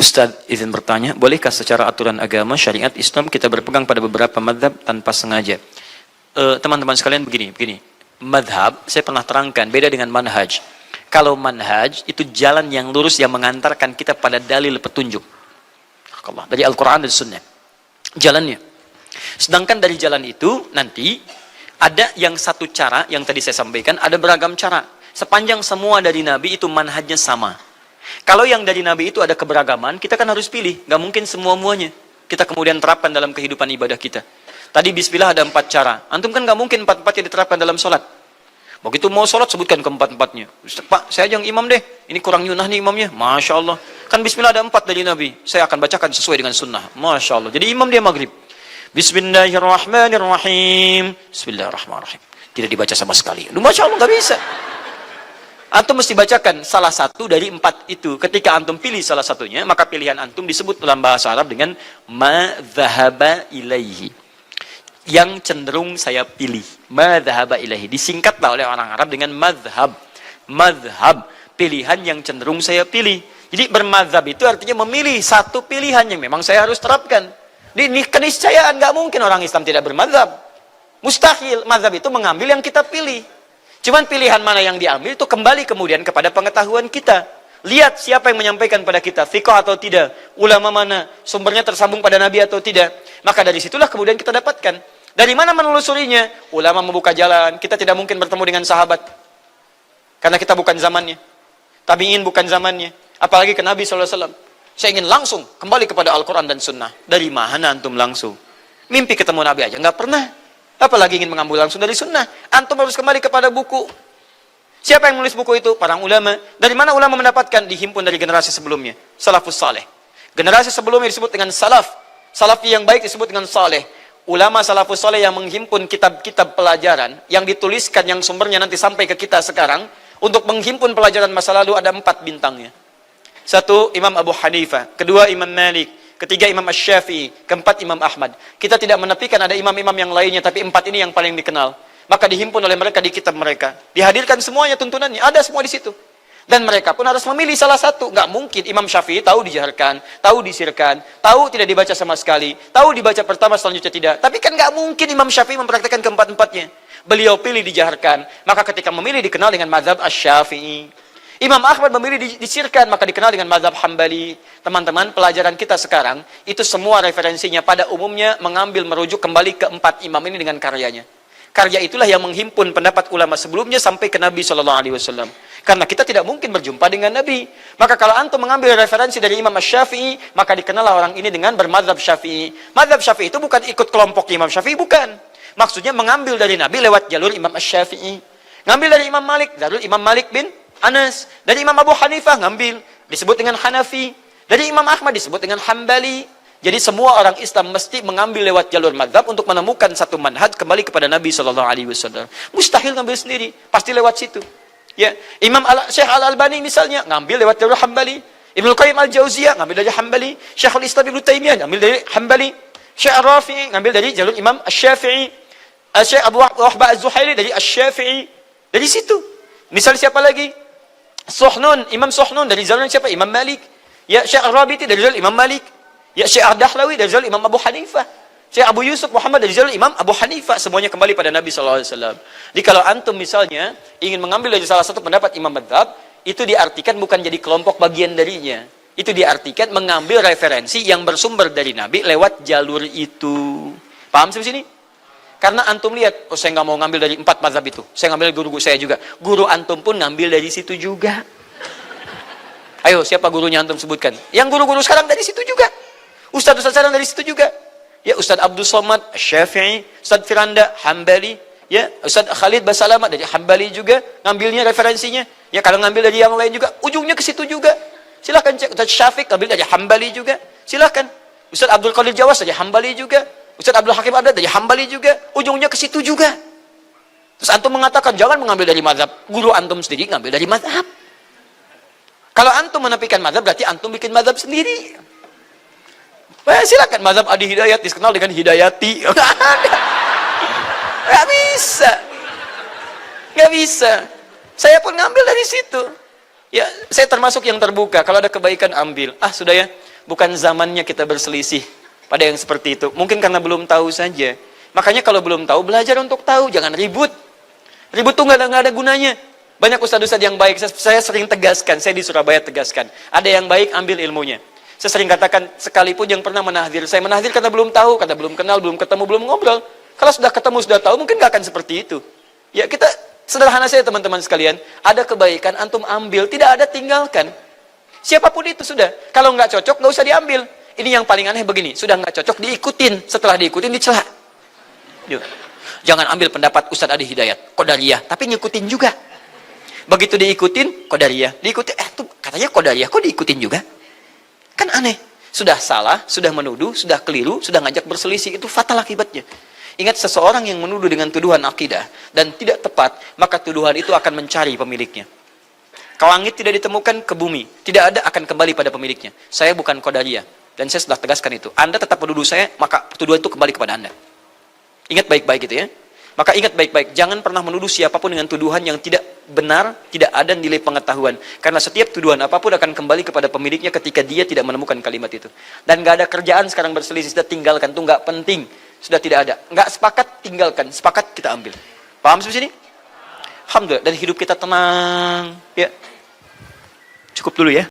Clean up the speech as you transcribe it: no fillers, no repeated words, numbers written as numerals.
Ustadz izin bertanya, bolehkah secara aturan agama syariat Islam kita berpegang pada beberapa madhab tanpa sengaja? Teman-teman sekalian begini. Madhab, saya pernah terangkan, beda dengan manhaj. Kalau manhaj, itu jalan yang lurus yang mengantarkan kita pada dalil petunjuk. Dari Al-Quran dan Sunnah. Jalannya. Sedangkan dari jalan itu, nanti, ada yang satu cara, yang tadi saya sampaikan, ada beragam cara. Sepanjang semua dari Nabi itu manhajnya sama. Kalau yang dari Nabi itu ada keberagaman, kita kan harus pilih. Nggak mungkin semua-muanya kita kemudian terapkan dalam kehidupan ibadah kita. Tadi bismillah ada 4 cara. Antum kan nggak mungkin 4-4-nya diterapkan dalam sholat. Begitu mau sholat, sebutkan ke-4-4-nya. Pak, saya yang imam deh. Ini kurang nyunah nih imamnya. Masya Allah. Kan bismillah ada 4 dari Nabi. Saya akan bacakan sesuai dengan sunnah. Masya Allah. Jadi imam dia maghrib. Bismillahirrahmanirrahim. Bismillahirrahmanirrahim. Tidak dibaca sama sekali. Masya Allah, nggak bisa. Antum mesti bacakan salah satu dari 4 itu. Ketika antum pilih salah satunya, maka pilihan antum disebut dalam bahasa Arab dengan madzhaba ilaihi. Yang cenderung saya pilih. Madzhaba ilaihi. Disingkatlah oleh orang Arab dengan madhab. Madhab. Pilihan yang cenderung saya pilih. Jadi bermadhab itu artinya memilih satu pilihan yang memang saya harus terapkan. Ini keniscayaan. Nggak mungkin orang Islam tidak bermadhab. Mustahil. Madhab itu mengambil yang kita pilih. Cuman pilihan mana yang diambil itu kembali kemudian kepada pengetahuan kita. Lihat siapa yang menyampaikan pada kita, thiqah atau tidak, ulama mana, sumbernya tersambung pada Nabi atau tidak. Maka dari situlah kemudian kita dapatkan. Dari mana menelusurinya? Ulama membuka jalan, kita tidak mungkin bertemu dengan sahabat. Karena kita bukan zamannya. Tabi'in bukan zamannya. Apalagi ke Nabi SAW. Saya ingin langsung kembali kepada Al-Quran dan Sunnah. Dari mana antum langsung? Mimpi ketemu Nabi aja, nggak pernah. Apalagi ingin mengambil langsung dari sunnah. Antum harus kembali kepada buku. Siapa yang menulis buku itu? Para ulama. Dari mana ulama mendapatkan? Dihimpun dari generasi sebelumnya. Salafus saleh. Generasi sebelumnya disebut dengan salaf. Salafi yang baik disebut dengan saleh. Ulama salafus saleh yang menghimpun kitab-kitab pelajaran, yang dituliskan, yang sumbernya nanti sampai ke kita sekarang, untuk menghimpun pelajaran masa lalu ada 4 bintangnya. 1, Imam Abu Hanifah. 2, Imam Malik. 3, Imam Asy-Syafi'i. 4, Imam Ahmad. Kita tidak menepikan ada imam-imam yang lainnya, tapi 4 ini yang paling dikenal. Maka dihimpun oleh mereka di kitab mereka. Dihadirkan semuanya tuntunannya, ada semua di situ. Dan mereka pun harus memilih salah satu. Nggak mungkin Imam Syafi'i tahu dijaharkan, tahu disirkan, tahu tidak dibaca sama sekali, tahu dibaca pertama selanjutnya tidak. Tapi kan nggak mungkin Imam Syafi'i mempraktikkan ke-4-4-nya. Beliau pilih dijaharkan. Maka ketika memilih dikenal dengan mazhab Asy-Syafi'i. Imam Ahmad memilih disirkan, maka dikenal dengan mazhab Hambali. Teman-teman, pelajaran kita sekarang, itu semua referensinya pada umumnya mengambil merujuk kembali ke 4 imam ini dengan karyanya. Karya itulah yang menghimpun pendapat ulama sebelumnya sampai ke Nabi SAW. Karena kita tidak mungkin berjumpa dengan Nabi. Maka kalau antum mengambil referensi dari Imam Asy-Syafi'i, maka dikenallah orang ini dengan bermadzhab Syafi'i. Mazhab Syafi'i itu bukan ikut kelompok Imam Syafi'i, bukan. Maksudnya mengambil dari Nabi lewat jalur Imam Asy-Syafi'i. Ngambil dari Imam Malik, jalur Imam Malik bin Anas. Dari Imam Abu Hanifah ngambil, disebut dengan Hanafi. Dari Imam Ahmad disebut dengan Hambali. Jadi semua orang Islam mesti mengambil lewat jalur madhab untuk menemukan satu manhaj kembali kepada Nabi SAW. Mustahil ngambil sendiri, pasti lewat situ. Ya, Syekh Al-Albani misalnya ngambil lewat jalur Hambali. Ibnu Qayyim Al-Jauziyah ngambil dari Hambali. Syekhul Islam Ibnu Taimiyah ngambil dari Hambali. Syekh Ar-Rafi'i ngambil dari jalur Imam Asy-Syafi'i. Syekh Abu Wahbah Az-Zuhaili dari Asy-Syafi'i. Dari situ. Misal siapa lagi? Suhnun, Imam Suhnun dari jalur siapa? Imam Malik. Ya, Syekh Ar-Rabiti dari jalur Imam Malik. Ya, Syekh Ad-Dahlawi dari jalur Imam Abu Hanifah. Syekh Abu Yusuf Muhammad dari jalur Imam Abu Hanifah. Semuanya kembali pada Nabi SAW. Jadi kalau antum misalnya ingin mengambil dari salah satu pendapat Imam Madhab, itu diartikan bukan jadi kelompok bagian darinya. Itu diartikan mengambil referensi yang bersumber dari Nabi lewat jalur itu. Paham sampai sini? Karena antum lihat, oh saya nggak mau ngambil dari 4 mazhab itu. Saya ngambil guru saya juga. Guru antum pun ngambil dari situ juga. Ayo, siapa gurunya antum sebutkan? Yang guru-guru sekarang dari situ juga. Ustadz-ustadz sekarang dari situ juga. Ya, Ustadz Abdul Somad, Syafi'i, Ustadz Firanda, Hambali. Ya, Ustadz Khalid Basalamah dari Hambali juga. Ngambilnya referensinya. Ya, kalau ngambil dari yang lain juga, ujungnya ke situ juga. Silahkan cek. Ustadz Syafiq ngambil dari Hambali juga. Silahkan. Ustadz Abdul Qadir Jawas dari Hambali juga. Ustadz Abdul Hakim Abdad dari Hambali juga, ujungnya ke situ juga. Terus antum mengatakan jangan mengambil dari mazhab, guru antum sendiri ngambil dari mazhab. Kalau antum menepikan mazhab berarti antum bikin mazhab sendiri. Silakan mazhab Adi Hidayat dikenal dengan Hidayati. Nggak bisa. Nggak bisa. Saya pun ngambil dari situ. Ya, saya termasuk yang terbuka. Kalau ada kebaikan ambil. Ah, sudah ya. bukan zamannya kita berselisih pada yang seperti itu. Mungkin karena belum tahu saja. Makanya kalau belum tahu, belajar untuk tahu, jangan ribut. Ribut tuh nggak ada gunanya. Banyak ustadz-ustadz yang baik, saya sering tegaskan, saya di Surabaya tegaskan. Ada yang baik, ambil ilmunya. Saya sering katakan, sekalipun yang pernah menahdir, saya menahdir karena belum tahu, karena belum kenal, belum ketemu, belum ngobrol. Kalau sudah ketemu, sudah tahu, mungkin nggak akan seperti itu. Ya kita, sederhana saja teman-teman sekalian, ada kebaikan, antum ambil, tidak ada tinggalkan. Siapapun itu sudah. Kalau nggak cocok, nggak usah diambil. Ini yang paling aneh begini, sudah nggak cocok, diikutin. Setelah diikutin, dicela. Yuk. Jangan ambil pendapat Ustadz Adi Hidayat, Qadariyah, tapi ngikutin juga. Begitu diikutin, Qadariyah. Diikutin, tuh katanya Qadariyah, kok diikutin juga? Kan aneh. Sudah salah, sudah menuduh, sudah keliru, sudah ngajak berselisih. Itu fatal akibatnya. Ingat, seseorang yang menuduh dengan tuduhan akidah dan tidak tepat, maka tuduhan itu akan mencari pemiliknya. Ke langit tidak ditemukan, ke bumi. Tidak ada, akan kembali pada pemiliknya. Saya bukan Qadariyah. Dan saya sudah tegaskan itu. Anda tetap menuduh saya, maka tuduhan itu kembali kepada Anda. Ingat baik-baik itu ya. Maka ingat baik-baik, jangan pernah menuduh siapapun dengan tuduhan yang tidak benar, tidak ada nilai pengetahuan. Karena setiap tuduhan apapun akan kembali kepada pemiliknya ketika dia tidak menemukan kalimat itu. Dan gak ada kerjaan sekarang berselisih, sudah tinggalkan, itu gak penting. Sudah tidak ada. Gak sepakat, tinggalkan. Sepakat, kita ambil. Paham sampai sini? Alhamdulillah, dan hidup kita tenang. Ya. Cukup dulu ya.